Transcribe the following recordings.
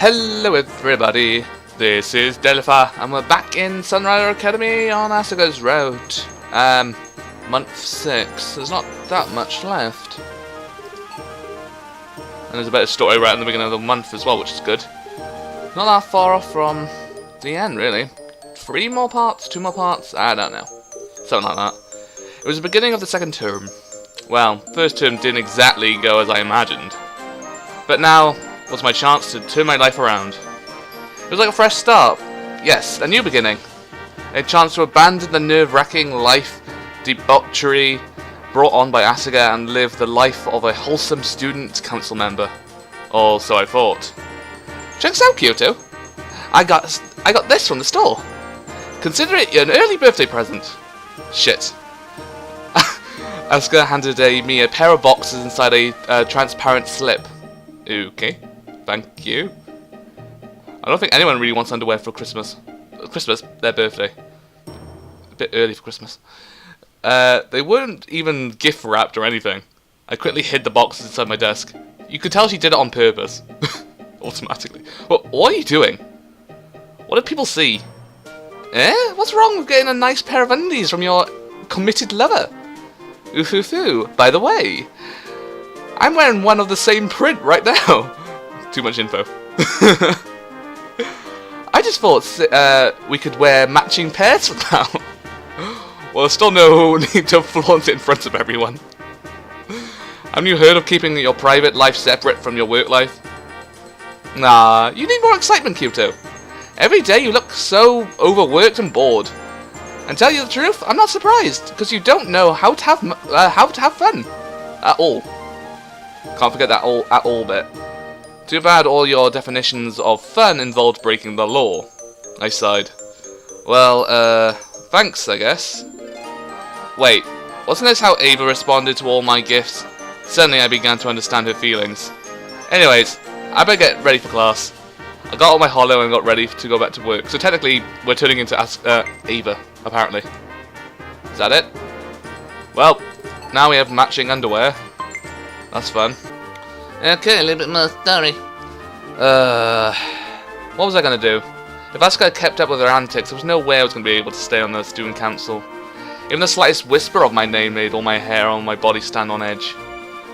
Hello everybody, this is Delifa, and we're back in Sunrider Academy on Asaga's route. Month 6, there's not that much left. And there's a bit of story right in the beginning of the month as well, which is good. Not that far off from the end, really. 3 more parts, 2 more parts, I don't know. Something like that. It was the beginning of the second term. Well, first term didn't exactly go as I imagined. But now was my chance to turn my life around. It was like a fresh start. Yes, a new beginning. A chance to abandon the nerve-wracking life debauchery brought on by Asaga and live the life of a wholesome student council member. Or so I thought. Check this out, Kyoto. I got this from the store. Consider it an early birthday present. Shit. Asaka handed me a pair of boxes inside a transparent slip. Okay, thank you. I don't think anyone really wants underwear for Christmas. Their birthday. A bit early for Christmas. They weren't even gift wrapped or anything. I quickly hid the boxes inside my desk. You could tell she did it on purpose. Automatically. Well, what are you doing? What did people see? What's wrong with getting a nice pair of undies from your committed lover? Ooh, by the way, I'm wearing one of the same print right now. Too much info. I just thought we could wear matching pairs for now. Well, there's still no need to flaunt it in front of everyone. Haven't you heard of keeping your private life separate from your work life? Nah, you need more excitement, Kyoto. Every day you look so overworked and bored. And tell you the truth, I'm not surprised, because you don't know how to have fun at all. Can't forget that at all bit. Too bad all your definitions of fun involved breaking the law. I sighed. Well, thanks, I guess. Wait, wasn't this how Ava responded to all my gifts? Suddenly I began to understand her feelings. Anyways, I better get ready for class. I got all my holo and got ready to go back to work. So technically, we're turning into Ava, apparently. Is that it? Well, now we have matching underwear. That's fun. Okay, a little bit more story. What was I going to do? If Asaka kept up with her antics, there was no way I was going to be able to stay on the student council. Even the slightest whisper of my name made all my hair on my body stand on edge.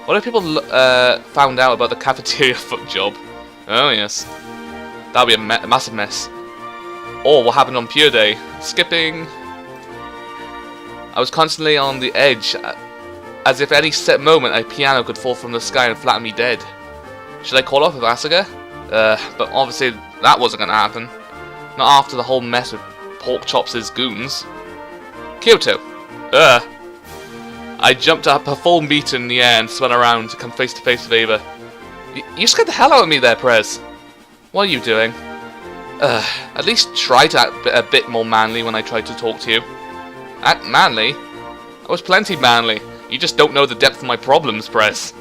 What if people found out about the cafeteria fuck job? Oh yes. That would be a massive mess. Or what happened on Pure Day. Skipping. I was constantly on the edge, as if any set moment a piano could fall from the sky and flatten me dead. Should I call off with Asaga? But obviously that wasn't going to happen. Not after the whole mess with Pork Chops' goons. Kyoto. I jumped up a full meter in the air and spun around to come face to face with Ava. You scared the hell out of me there, Prez. What are you doing? At least try to act a bit more manly when I tried to talk to you. Act manly? I was plenty manly. You just don't know the depth of my problems, Press.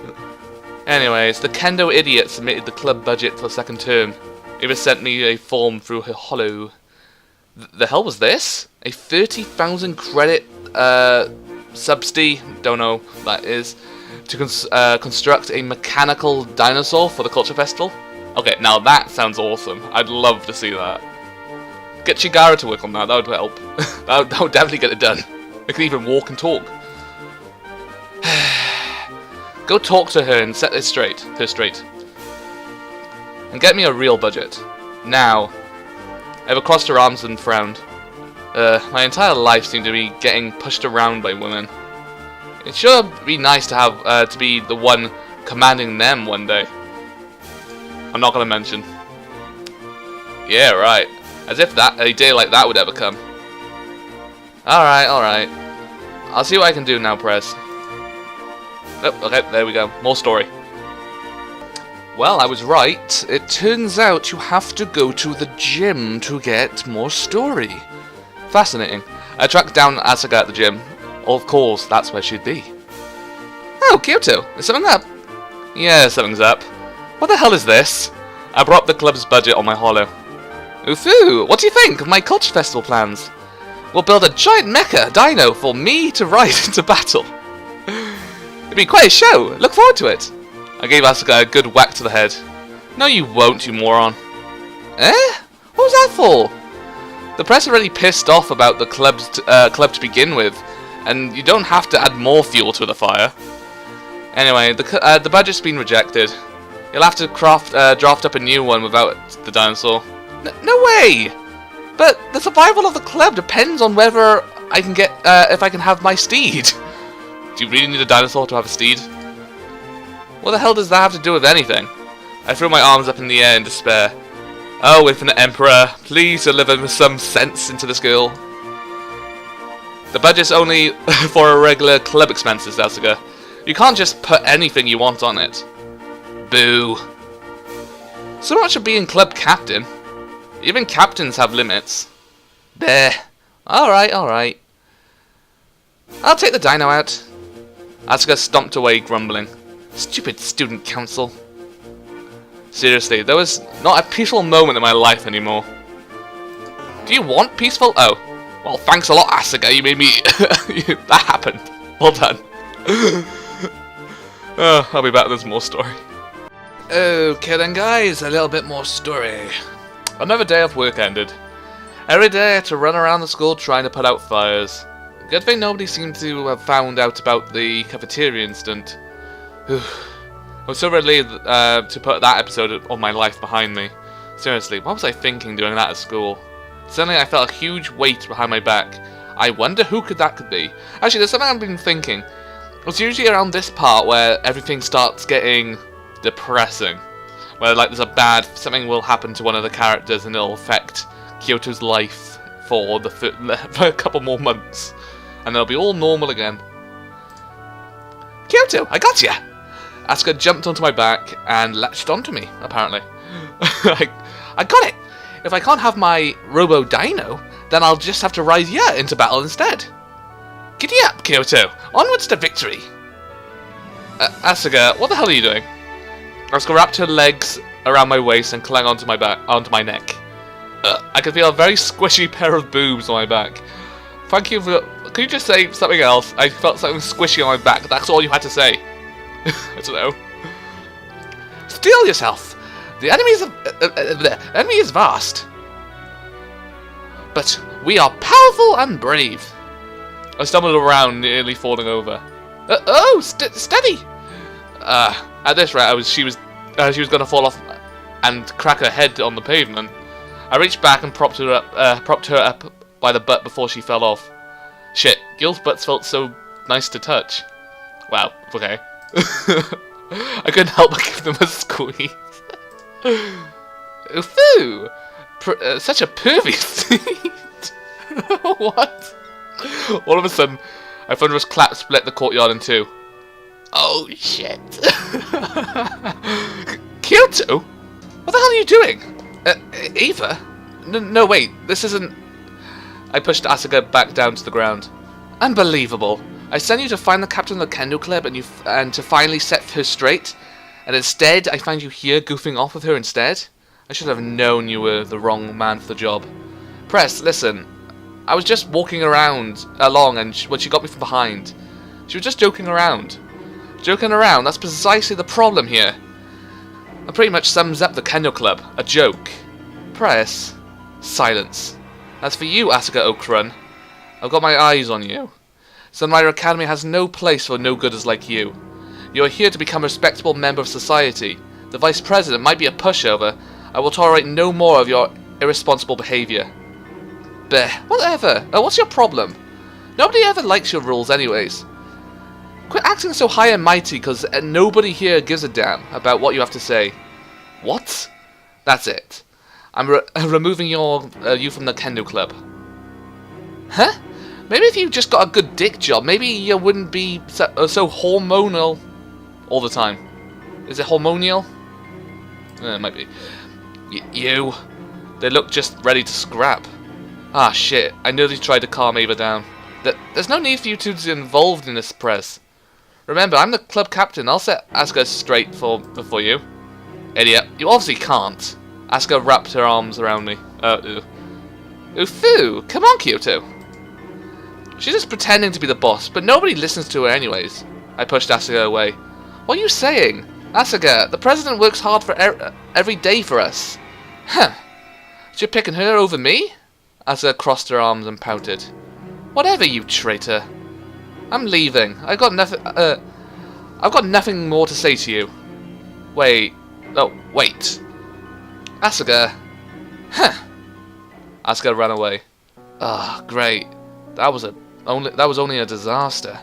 Anyways, the Kendo idiot submitted the club budget for the second term. Ava sent me a form through her holo. The hell was this? A 30,000 credit subsidy, don't know what that is, to construct a mechanical dinosaur for the culture festival? Okay, now that sounds awesome. I'd love to see that. Get Chigara to work on that, that would help. that would definitely get it done. I could even walk and talk. Go talk to her and set her straight. And get me a real budget. Now. Eva crossed her arms and frowned. My entire life seemed to be getting pushed around by women. It sure would be nice to have to be the one commanding them one day. I'm not gonna mention. Yeah, right. As if a day like that would ever come. Alright. I'll see what I can do now, Prez. Oh, okay, there we go. More story. Well, I was right. It turns out you have to go to the gym to get more story. Fascinating. I tracked down Asaga at the gym. Of course, that's where she'd be. Oh, Kyoto. Is something up? Yeah, something's up. What the hell is this? I brought up the club's budget on my holo. Oofoo, what do you think of my culture festival plans? We'll build a giant mecha dino for me to ride into battle. It'll be quite a show. Look forward to it. I gave Asaka a good whack to the head. No you won't, you moron. Eh? What was that for? The press already pissed off about the club to begin with, and you don't have to add more fuel to the fire. Anyway, the budget's been rejected. You'll have to draft up a new one without the dinosaur. No way! But the survival of the club depends on whether I can get, if I can have my steed. Do you really need a dinosaur to have a steed? What the hell does that have to do with anything? I threw my arms up in the air in despair. Oh, Infinite Emperor, please deliver some sense into this girl. The budget's only for a regular club expenses, Asaga. You can't just put anything you want on it. Boo. So much for being club captain. Even captains have limits. Bleh. Alright, alright. I'll take the dino out. Asaka stomped away, grumbling. Stupid student council. Seriously, there was not a peaceful moment in my life anymore. Do you want peaceful? Oh. Well, thanks a lot, Asaka. You made me... that happened. Well done. I'll be back. There's more story. Okay then, guys. A little bit more story. Another day of work ended. Every day I had to run around the school trying to put out fires. Good thing nobody seemed to have found out about the cafeteria incident. I was so relieved to put that episode of my life behind me. Seriously, what was I thinking doing that at school? Suddenly I felt a huge weight behind my back. I wonder who that could be. Actually, there's something I've been thinking. It's usually around this part where everything starts getting depressing. Where like something will happen to one of the characters and it'll affect Kyoto's life for a couple more months. And they'll be all normal again. Kyoto, I got ya! Asuka jumped onto my back and latched onto me, apparently. I got it! If I can't have my Robo-Dino, then I'll just have to ride ya into battle instead. Giddy up, Kyoto! Onwards to victory! Asuka, what the hell are you doing? Asuka wrapped her legs around my waist and clung onto my neck. I could feel a very squishy pair of boobs on my back. Thank you for... Can you just say something else? I felt something squishy on my back. That's all you had to say. I don't know. Steel yourself! The enemy is vast. But we are powerful and brave. I stumbled around, nearly falling over. Steady! At this rate, she was going to fall off and crack her head on the pavement. I reached back and propped her up by the butt before she fell off. Shit, girls' butts felt so nice to touch. Wow, okay. I couldn't help but give them a squeeze. Foo! Such a pervy seat. What? All of a sudden, a thunderous clap split the courtyard in two. Oh shit! Kyoto? What the hell are you doing? Ava? No, wait, this isn't... I pushed Asaka back down to the ground. Unbelievable. I sent you to find the captain of the Kendo club and to finally set her straight, and instead I find you here goofing off with her instead? I should have known you were the wrong man for the job. Press, listen. I was just walking along and when she got me from behind. She was just joking around. Joking around, that's precisely the problem here. That pretty much sums up the Kendo club. A joke. Press. Silence. As for you, Asaka Okrun, I've got my eyes on you. Sunrider Academy has no place for no-gooders like you. You are here to become a respectable member of society. The Vice President might be a pushover. I will tolerate no more of your irresponsible behaviour. Bleh, whatever. What's your problem? Nobody ever likes your rules anyways. Quit acting so high and mighty, because nobody here gives a damn about what you have to say. What? That's it. I'm removing you from the Kendo club. Huh? Maybe if you just got a good dick job, maybe you wouldn't be so hormonal all the time. Is it hormonial? It might be. You. They look just ready to scrap. Ah, shit. I nearly tried to calm Ava down. There's no need for you two to be involved in this press. Remember, I'm the club captain. I'll set Asuka straight for you. Idiot. You obviously can't. Asuka wrapped her arms around me. Foo! Come on, Kyoto. She's just pretending to be the boss, but nobody listens to her anyways. I pushed Asuka away. What are you saying? Asuka, the president works hard for every day for us. Huh. You're picking her over me? Asa crossed her arms and pouted. Whatever, you traitor. I'm leaving. I've got nothing more to say to you. Wait. Oh, wait. Asaga. Huh. Asaga ran away. Ah, great. That was only a disaster.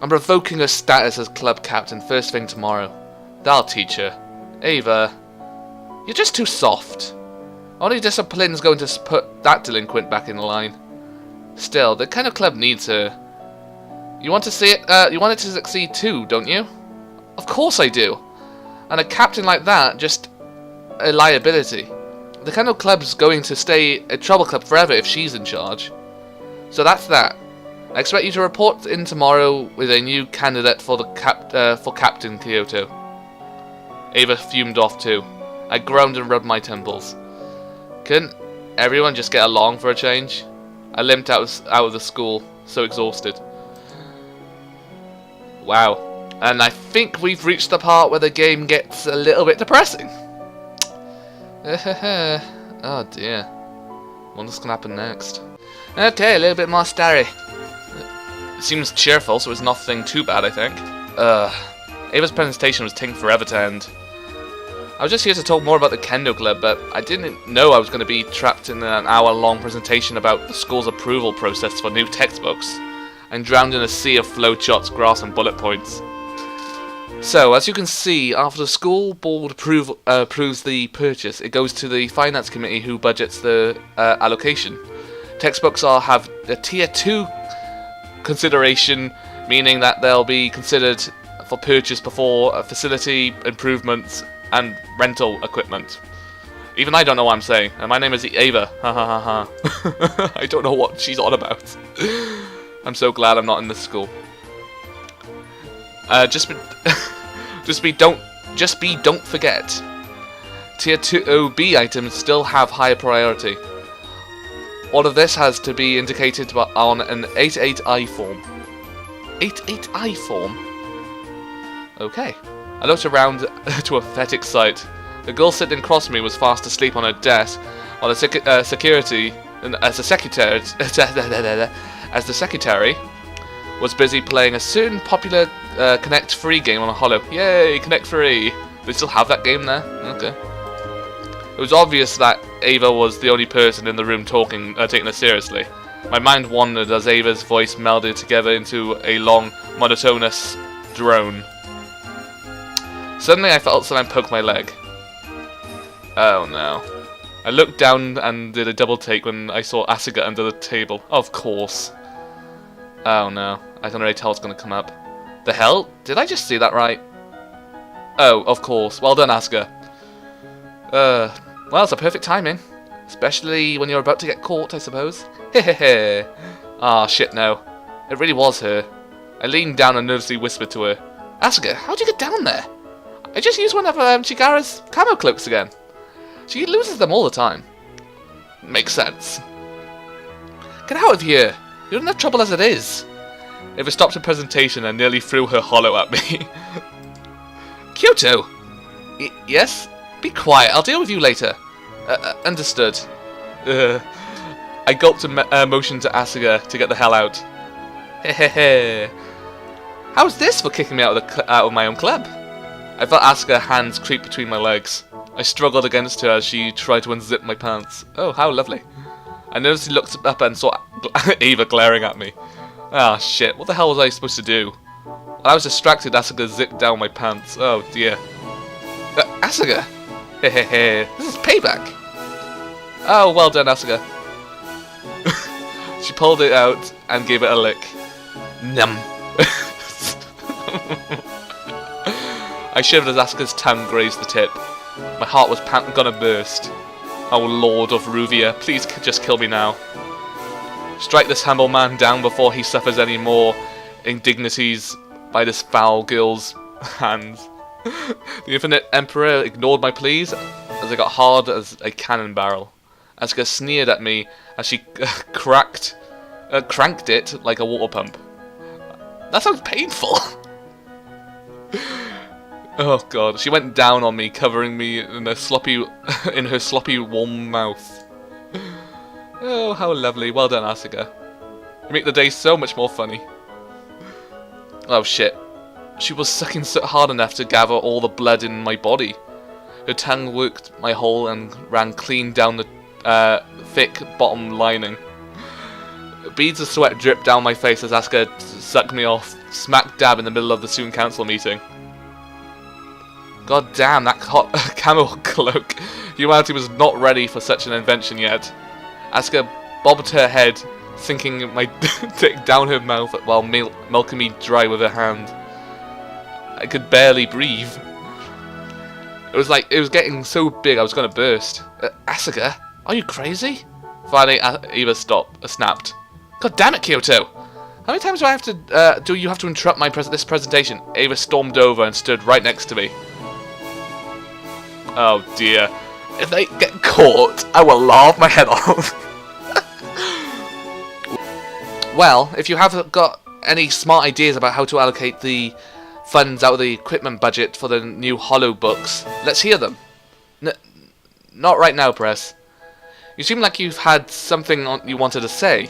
I'm revoking her status as club captain first thing tomorrow. That'll teach her. Ava, you're just too soft. Only discipline's going to put that delinquent back in line. Still, the kind of club needs her. You want to see it? You want it to succeed too, don't you? Of course I do. And a captain like that, just a liability. The kind of club's going to stay a trouble club forever if she's in charge. So that's that. I expect you to report in tomorrow with a new candidate for the for Captain Kyoto. Ava fumed off too. I groaned and rubbed my temples. Couldn't everyone just get along for a change? I limped out of the school, so exhausted. Wow. And I think we've reached the part where the game gets a little bit depressing. Oh dear. What's gonna happen next? Okay, a little bit more starry. It seems cheerful, so it's nothing too bad, I think. Ava's presentation was taking forever to end. I was just here to talk more about the Kendo Club, but I didn't know I was going to be trapped in an hour-long presentation about the school's approval process for new textbooks, and drowned in a sea of flowcharts, graphs, and bullet points. So, as you can see, after the school board approves the purchase, it goes to the finance committee who budgets the allocation. Textbooks have a tier 2 consideration, meaning that they'll be considered for purchase before facility improvements and rental equipment. Even I don't know what I'm saying, and my name is Ava. Ha ha ha ha. I don't know what she's on about. I'm so glad I'm not in this school. Don't forget. Tier 2B items still have higher priority. All of this has to be indicated on an 88I form. 88I form? Okay. I looked around to a pathetic sight. The girl sitting across me was fast asleep on her desk, while the secretary was busy playing a certain popular Connect Free game on a holo. Yay, Connect Free! They still have that game there? Okay. It was obvious that Ava was the only person in the room taking her seriously. My mind wandered as Ava's voice melded together into a long, monotonous drone. Suddenly I felt someone poke my leg. Oh no. I looked down and did a double take when I saw Asaga under the table. Of course. Oh no. I can already tell what's going to come up. The hell? Did I just see that right? Oh, of course. Well done, Asaga. Well, it's a perfect timing. Especially when you're about to get caught, I suppose. Hehehe. Ah, shit, no. It really was her. I leaned down and nervously whispered to her. Asaga, how'd you get down there? I just used one of Chigara's camo cloaks again. She loses them all the time. Makes sense. Get out of here. You're in enough trouble as it is. Ava stopped her presentation and nearly threw her hollow at me. Kyoto! Yes? Be quiet, I'll deal with you later. Understood. I gulped a motion to Asaga to get the hell out. Hehehe. How's this for kicking me out of my own club? I felt Asaga's hands creep between my legs. I struggled against her as she tried to unzip my pants. Oh, how lovely. I nervously looked up and saw Ava glaring at me. Ah, shit, what the hell was I supposed to do? While I was distracted, Asaga zipped down my pants. Oh, dear. Asaga! Hehehe, this is payback! Oh, well done, Asaga. She pulled it out and gave it a lick. Num. I shivered as Asuka's tongue grazed the tip. My heart was gonna burst. Oh Lord of Ruvia, please just kill me now. Strike this humble man down before he suffers any more indignities by this foul girl's hands. The Infinite Emperor ignored my pleas as I got hard as a cannon barrel. Asuka sneered at me as she cranked it like a water pump. That sounds painful. Oh god, she went down on me, covering me in her sloppy warm mouth. Oh, how lovely. Well done, Asaka. You make the day so much more funny. Oh shit. She was sucking so hard enough to gather all the blood in my body. Her tongue worked my hole and ran clean down the thick bottom lining. Beads of sweat dripped down my face as Asaka sucked me off, smack dab in the middle of the Soon Council meeting. God damn, that hot camel cloak. Humanity was not ready for such an invention yet. Asaka bobbed her head, sinking my dick down her mouth while milking me dry with her hand. I could barely breathe. It was getting so big I was gonna burst. Asaka, are you crazy? Finally, Ava snapped. God damn it, Kyoto! How many times do you have to interrupt this presentation? Ava stormed over and stood right next to me. Oh dear. If they get caught, I will laugh my head off. Well, if you have got any smart ideas about how to allocate the funds out of the equipment budget for the new Hollow books, let's hear them. Not right now, Press. You seem like you've had something you wanted to say.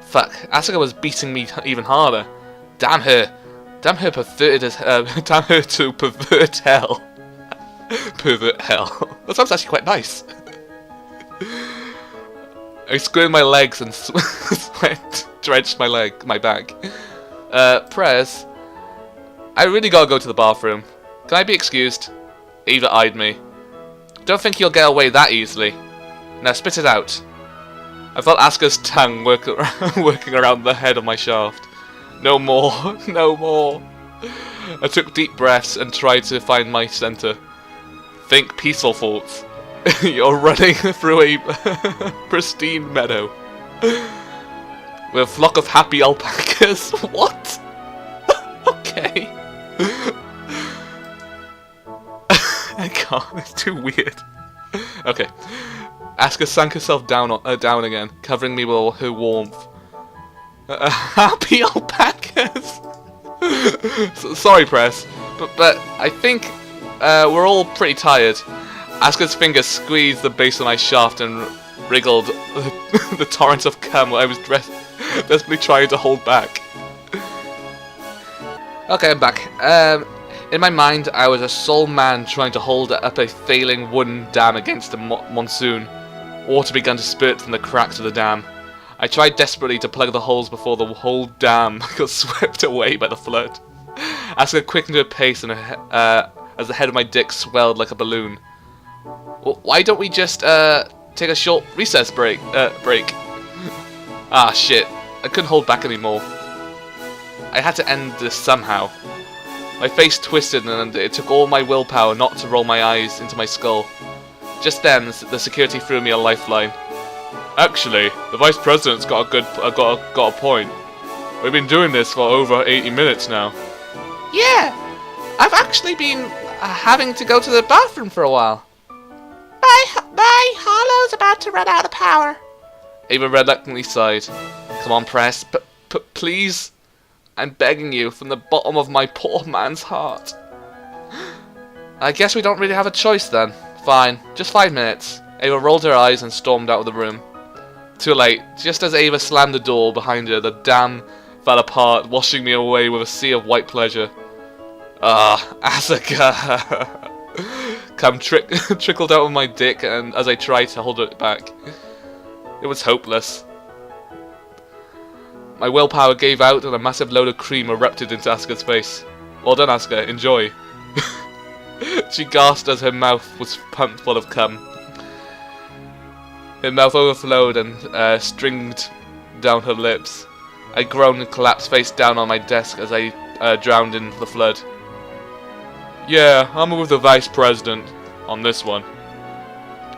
Fuck, Asaka was beating me even harder. Damn her. Damn her damn her to pervert hell. Pervert hell. That sounds actually quite nice. I squirmed my legs and sweat drenched my back. Press, I really gotta go to the bathroom. Can I be excused? Ava eyed me. Don't think you'll get away that easily. Now spit it out. I felt Asuka's tongue working around the head of my shaft. No more, no more. I took deep breaths and tried to find my center. Think peaceful thoughts. You're running through a pristine meadow with a flock of happy alpacas. What? Okay. I can't. It's too weird. Okay. Asuka sank herself down again, covering me with her warmth. Happy alpacas. Sorry, Press, but I think we're all pretty tired. Asuka's fingers squeezed the base of my shaft and wriggled the torrent of cum I was desperately trying to hold back. Okay, I'm back. In my mind, I was a sole man trying to hold up a failing wooden dam against the monsoon. Water began to spurt from the cracks of the dam. I tried desperately to plug the holes before the whole dam got swept away by the flood. Asuka quickened her pace and as the head of my dick swelled like a balloon. Why don't we just take a short recess break? Ah, shit. I couldn't hold back anymore. I had to end this somehow. My face twisted and it took all my willpower not to roll my eyes into my skull. Just then, the security threw me a lifeline. Actually, the Vice President's got a point. We've been doing this for over 80 minutes now. Yeah, I've actually been having to go to the bathroom for a while. My Hollow's about to run out of power. Ava reluctantly sighed. Come on, Press, please. I'm begging you from the bottom of my poor man's heart. I guess we don't really have a choice then. Fine, just 5 minutes. Ava rolled her eyes and stormed out of the room. Too late. Just as Ava slammed the door behind her, the dam fell apart, washing me away with a sea of white pleasure. Ah, Asaka! Cum trickled out of my dick and as I tried to hold it back. It was hopeless. My willpower gave out and a massive load of cream erupted into Asuka's face. Well done, Asaka. Enjoy. She gasped as her mouth was pumped full of cum. Her mouth overflowed and stringed down her lips. I groaned and collapsed face down on my desk as I drowned in the flood. Yeah, I'm with the Vice President on this one.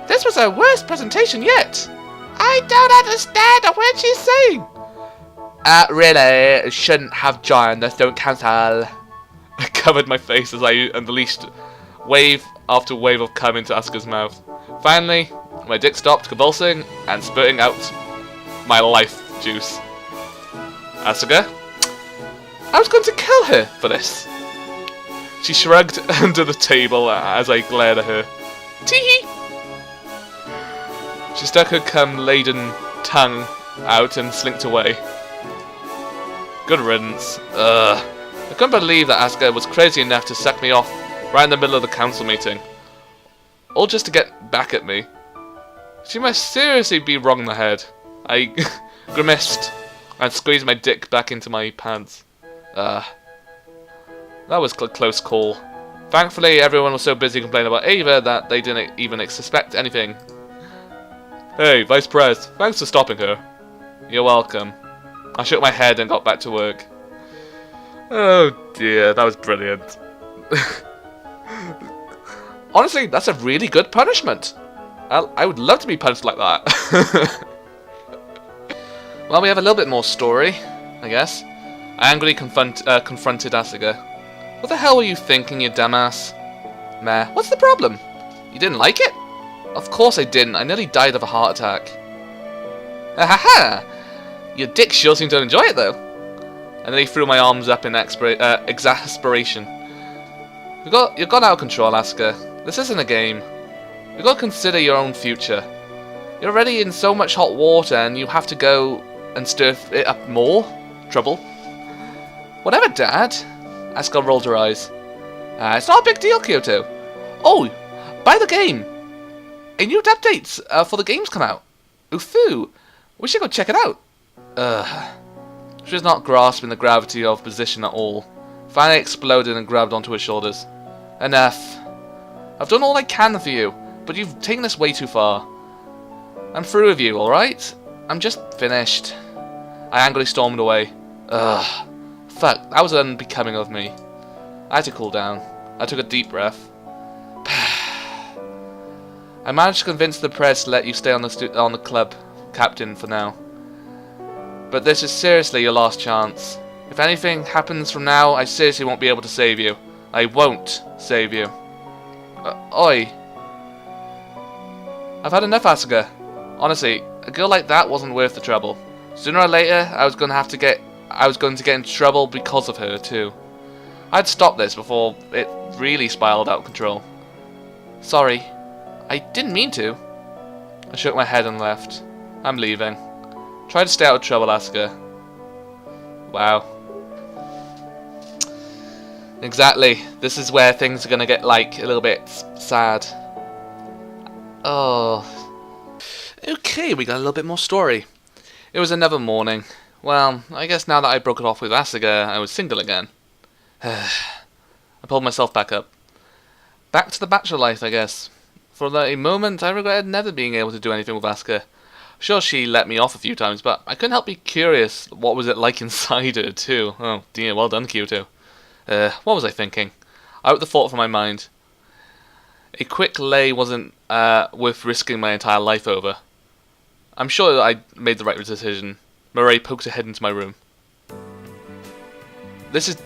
This was her worst presentation yet. I don't understand a word she's saying. Really, shouldn't have joined the Student Council. I covered my face as I unleashed wave after wave of cum into Asuka's mouth. Finally, my dick stopped convulsing and spurting out my life juice. Asaka? I was going to kill her for this. She shrugged under the table as I glared at her. Tee-hee! She stuck her cum-laden tongue out and slinked away. Good riddance. Ugh. I couldn't believe that Asaka was crazy enough to suck me off right in the middle of the council meeting. All just to get back at me. She must seriously be wrong in the head. I grimaced and squeezed my dick back into my pants. That was a close call. Thankfully, everyone was so busy complaining about Ava that they didn't even suspect anything. Hey, Vice Pres, thanks for stopping her. You're welcome. I shook my head and got back to work. Oh dear, that was brilliant. Honestly, that's a really good punishment. I would love to be punished like that. Well, we have a little bit more story, I guess. I angrily confronted Asaga. What the hell were you thinking, you dumbass? Meh, what's the problem? You didn't like it? Of course I didn't. I nearly died of a heart attack. Ha ha ha! Your dick sure seemed to enjoy it, though. And then he threw my arms up in exasperation. You've gone out of control, Asaka. This isn't a game. You've got to consider your own future. You're already in so much hot water, and you have to go and stir it up more? Trouble? Whatever, Dad. Asaka rolled her eyes. It's not a big deal, Kyoto. Oh, buy the game. A new update for the game's come out. Ufu. We should go check it out. She was not grasping the gravity of position at all. Finally exploded and grabbed onto her shoulders. Enough. I've done all I can for you, but you've taken this way too far. I'm through with you, alright? I'm just finished. I angrily stormed away. Ugh. Fuck, that was unbecoming of me. I had to cool down. I took a deep breath. I managed to convince the press to let you stay on the club captain for now. But this is seriously your last chance. If anything happens from now, I seriously won't be able to save you. I won't save you. Oi. I've had enough, Asaka. Honestly, a girl like that wasn't worth the trouble. Sooner or later, I was going to get in trouble because of her too. I'd stop this before it really spiraled out of control. Sorry, I didn't mean to. I shook my head and left. I'm leaving. Try to stay out of trouble, Asaka. Wow. Exactly. This is where things are gonna get like a little bit sad. Oh. Okay, we got a little bit more story. It was another morning. Well, I guess now that I broke it off with Asaga, I was single again. I pulled myself back up. Back to the bachelor life, I guess. For a moment, I regretted never being able to do anything with Asaka. Sure, she let me off a few times, but I couldn't help be curious what was it like inside her, too. Oh dear, well done, Kyoto. What was I thinking? I wrote the thought from my mind. A quick lay wasn't worth risking my entire life over. I'm sure I made the right decision. Murray poked her head into my room. This is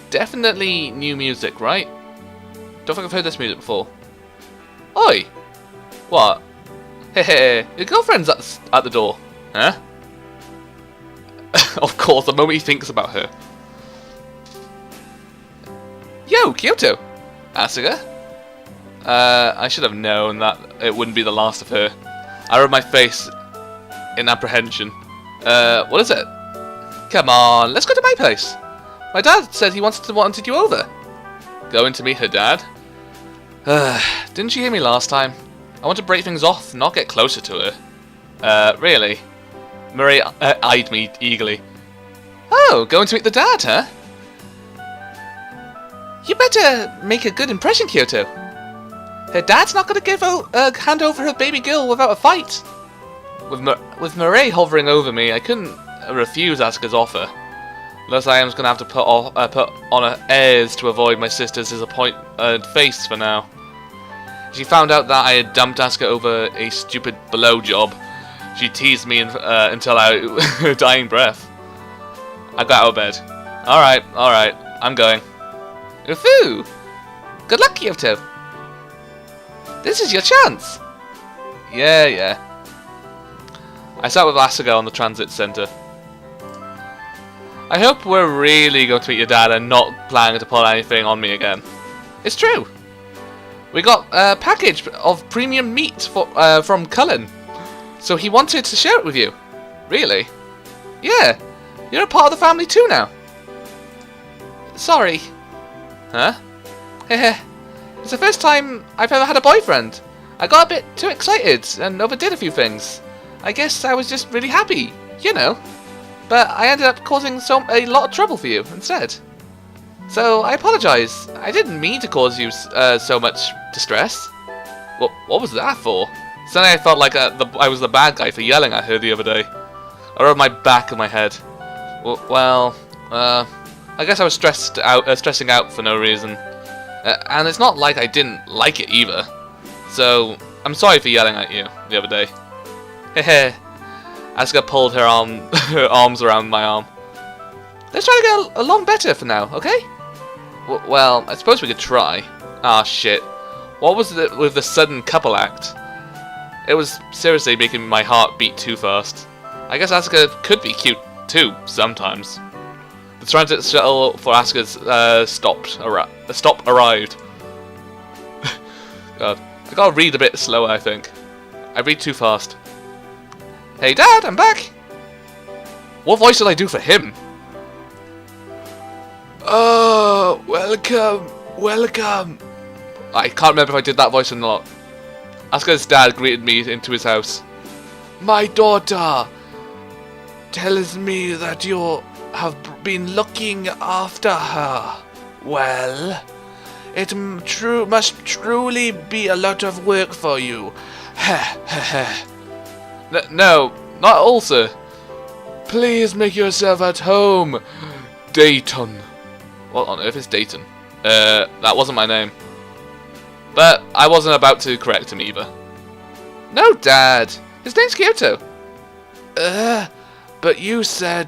definitely new music, right? Don't think I've heard this music before. Oi! What? Hey, your girlfriend's at the door. Huh? Of course, the moment he thinks about her. Yo, Kyoto! Asaga? I should have known that it wouldn't be the last of her. I rubbed my face in apprehension. What is it? Come on, let's go to my place. My dad said he wanted you over. Going to meet her dad? Didn't you hear me last time? I want to break things off, not get closer to her. Really? Murray eyed me eagerly. Oh, going to meet the dad, huh? You better make a good impression, Kyoto. Her dad's not going to hand over her baby girl without a fight. With Murray hovering over me, I couldn't refuse Asuka's offer. Unless I was going to have to put on airs to avoid my sister's disappointed face for now. She found out that I had dumped Asaka over a stupid blowjob. She teased me until her dying breath. I got out of bed. Alright, I'm going. Ufu! Good luck, Kyoto. This is your chance. Yeah. I sat with Asaga on the transit center. I hope we're really going to meet your dad and not planning to pull anything on me again. It's true. We got a package of premium meat from Cullen. So he wanted to share it with you. Really? Yeah. You're a part of the family too now. Sorry. Huh? Heh. It's the first time I've ever had a boyfriend. I got a bit too excited and overdid a few things. I guess I was just really happy, you know. But I ended up causing a lot of trouble for you instead. So I apologise. I didn't mean to cause you so much distress. What was that for? Suddenly I felt like I was the bad guy for yelling at her the other day. I rubbed my back of my head. Well, I guess I was stressing out for no reason. And it's not like I didn't like it either. So, I'm sorry for yelling at you the other day. Hehe. Asaka pulled her arms around my arm. Let's try to get along better for now, okay? Well, I suppose we could try. Ah, shit. What was it with the sudden couple act? It was seriously making my heart beat too fast. I guess Asaka could be cute too, sometimes. The transit shuttle for Asuka's stop arrived. God, I gotta read a bit slower, I think. I read too fast. Hey Dad, I'm back! What voice did I do for him? Oh, welcome. I can't remember if I did that voice or not. Asuka's dad greeted me into his house. My daughter tells me that you have been looking after her. Well, it must truly be a lot of work for you. No, not all, sir. Please make yourself at home, Dayton. What on earth is Dayton? That wasn't my name. But I wasn't about to correct him either. No, Dad. His name's Kyoto. But you said...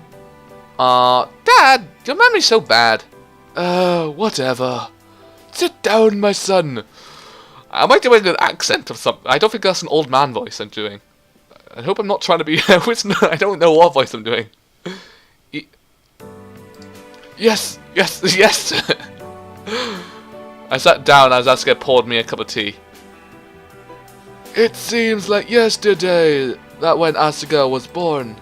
Dad, your memory's so bad. Whatever. Sit down, my son. Am I doing an accent of something? I don't think that's an old man voice I'm doing. I hope I'm not trying to be... I don't know what voice I'm doing. Yes. I sat down as Asaka poured me a cup of tea. It seems like yesterday that when Asaka was born.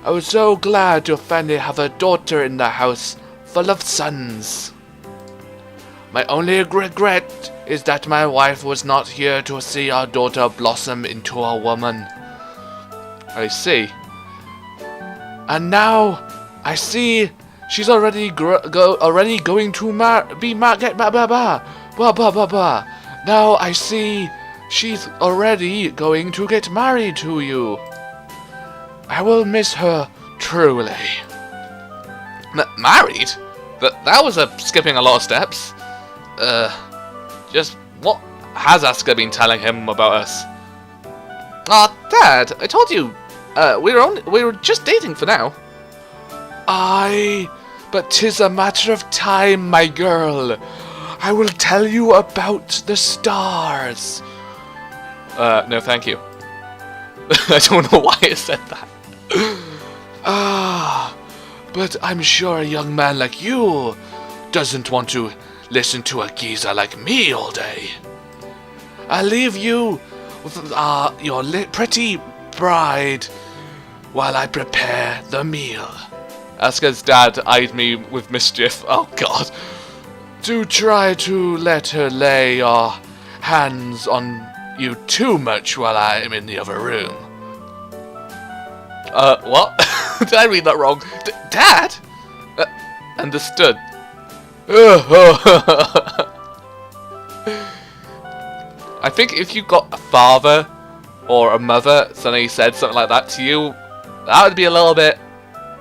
I was so glad to finally have a daughter in the house full of sons. My only regret is that my wife was not here to see our daughter blossom into a woman. I see. And now I see she's already going to Now I see she's already going to get married to you. I will miss her truly. Married? That was skipping a lot of steps. Just what has Asaka been telling him about us? Dad, I told you, we were just dating for now. But 'tis a matter of time, my girl. I will tell you about the stars. No, thank you. I don't know why I said that. But I'm sure a young man like you doesn't want to listen to a geezer like me all day. I'll leave you with your pretty bride while I prepare the meal. Asuka's dad eyed me with mischief. Oh god. Do try to let her lay your hands on you too much while I'm in the other room. What? Did I read that wrong? Dad? Understood. I think if you got a father or a mother suddenly said something like that to you, that would be a little bit...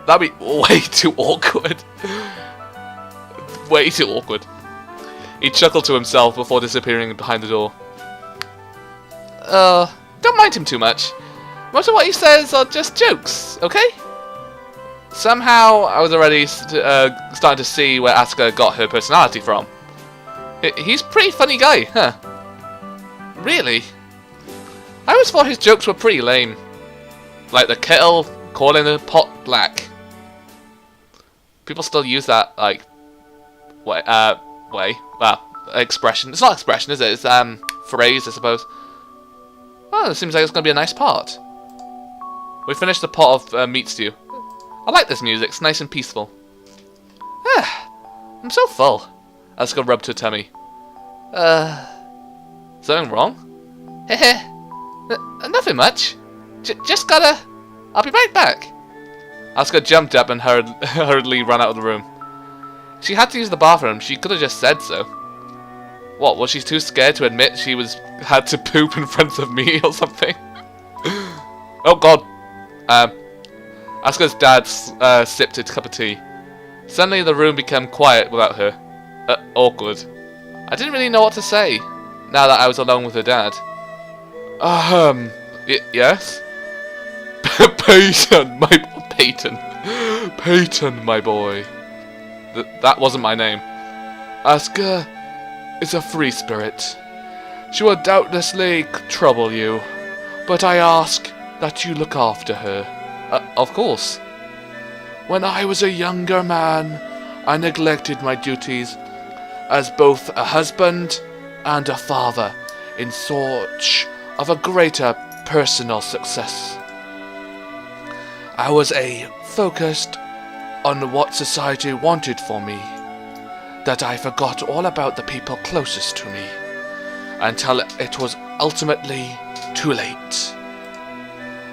That'd be way too awkward. Way too awkward. He chuckled to himself before disappearing behind the door. Don't mind him too much. Most of what he says are just jokes, okay? Somehow, I was already starting to see where Asaka got her personality from. He's a pretty funny guy, huh? Really? I always thought his jokes were pretty lame. Like the kettle calling the pot black. People still use that, like, way. Well, expression. It's not expression, is it? It's phrase, I suppose. Oh, it seems like it's going to be a nice part. We finished the pot of meat stew. I like this music. It's nice and peaceful. I'm so full. Asuka rubbed her tummy. Something wrong? Heh. Nothing much. Just gotta... I'll be right back. Asuka jumped up and hurriedly ran out of the room. She had to use the bathroom. She could have just said so. What, was she too scared to admit she had to poop in front of me or something? Oh god. Asuka's dad sipped a cup of tea. Suddenly the room became quiet without her. Awkward. I didn't really know what to say, now that I was alone with her dad. Yes? Peyton, my boy. That wasn't my name. Asuka is a free spirit. She will doubtlessly trouble you, but I ask that you look after her. Of course. When I was a younger man, I neglected my duties as both a husband and a father in search of a greater personal success. I was focused on what society wanted for me, that I forgot all about the people closest to me, until it was ultimately too late.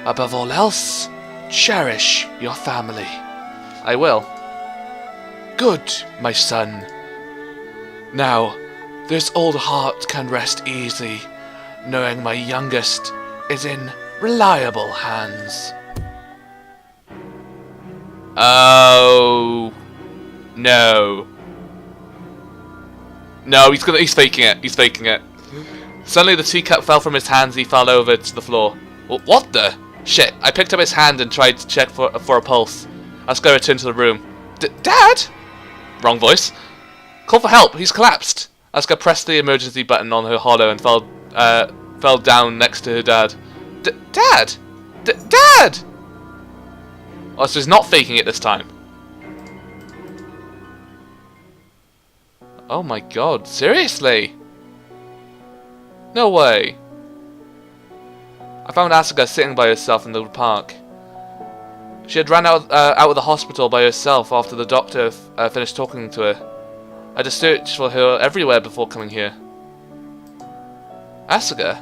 Above all else, cherish your family. I will. Good, my son. Now, this old heart can rest easy, knowing my youngest is in reliable hands. Oh no. No, he's faking it. He's faking it. Suddenly the teacup fell from his hands, he fell over to the floor. What the? Shit, I picked up his hand and tried to check for a pulse. Asuka returned to the room. Dad? Wrong voice. Call for help, he's collapsed. Asuka pressed the emergency button on her hollow and fell down next to her dad. Dad! Dad! Oh, so he's not faking it this time. Oh my god, seriously? No way. I found Asaka sitting by herself in the park. She had ran out of the hospital by herself after the doctor finished talking to her. I had to search for her everywhere before coming here. Asaka?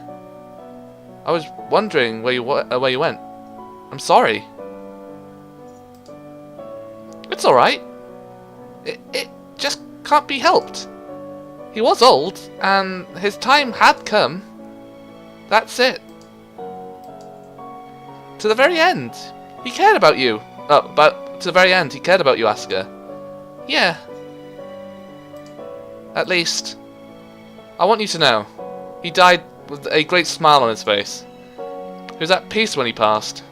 I was wondering where you went. I'm sorry. It's alright. It just can't be helped. He was old, and his time had come. That's it. To the very end. He cared about you. But to the very end, he cared about you, Asuka. Yeah. At least. I want you to know. He died with a great smile on his face. He was at peace when he passed.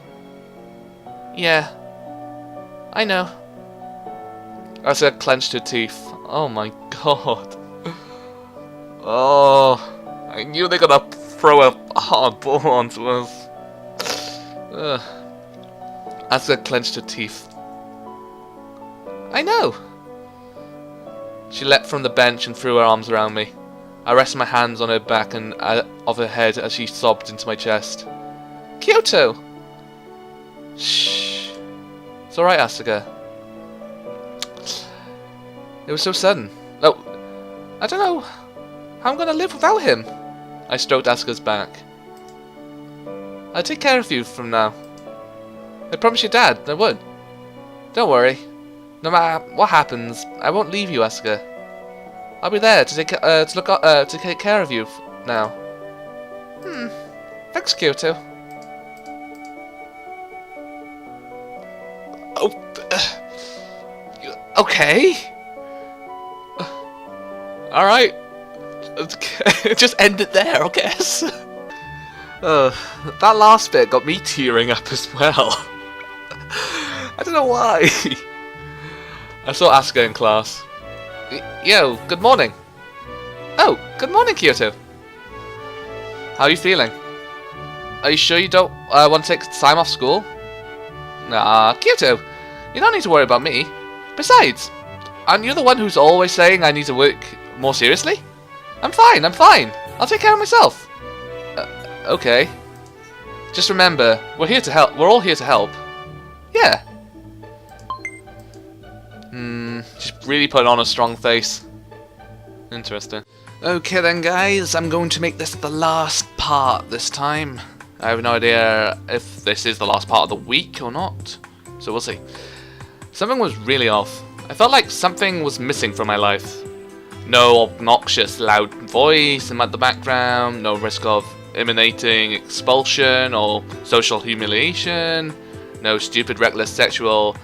Yeah. I know. Asuka clenched her teeth. Oh my god. Oh. I knew they were gonna throw a hard ball onto us. Ugh. Asuka clenched her teeth. I know. She leapt from the bench and threw her arms around me. I rested my hands on her back and of her head as she sobbed into my chest. Kyoto! Shh. It's alright, Asuka. It was so sudden. Oh, I don't know how I'm gonna live without him. I stroked Asuka's back. I'll take care of you from now. I promised your dad I would. Don't worry. No matter what happens, I won't leave you, Asuka. I'll be there to take care of you now. Thanks, Kyoto. Oh, okay. All right. Just end it there, I guess. That last bit got me tearing up as well. I don't know why. I saw Asaka in class. Yo, good morning. Oh, good morning, Kyoto. How are you feeling? Are you sure you don't want to take time off school? Nah, Kyoto, you don't need to worry about me. Besides, aren't you the one who's always saying I need to work more seriously? I'm fine, I'm fine. I'll take care of myself. Okay. Just remember, we're here to help. We're all here to help. Yeah. Just really put on a strong face. Interesting. Okay then, guys, I'm going to make this the last part this time. I have no idea if this is the last part of the week or not, so we'll see. Something was really off. I felt like something was missing from my life. No obnoxious loud voice in the background, no risk of emanating expulsion or social humiliation, no stupid reckless sexual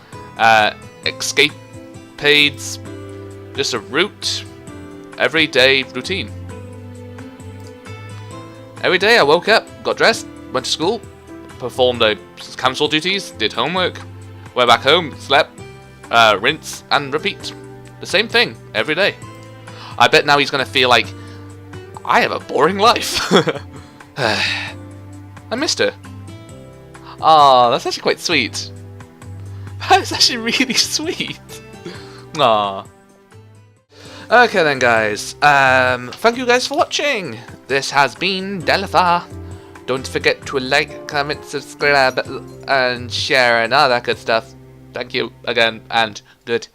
escapades, just a everyday routine. Every day I woke up, got dressed, went to school, performed council duties, did homework, went back home, slept, rinse and repeat. The same thing every day. I bet now he's gonna feel like I have a boring life. I missed her. Aw, that's actually quite sweet. That's actually really sweet. Aw. Okay then, guys. Thank you guys for watching. This has been Delpha. Don't forget to like, comment, subscribe, and share and all that good stuff. Thank you again, and good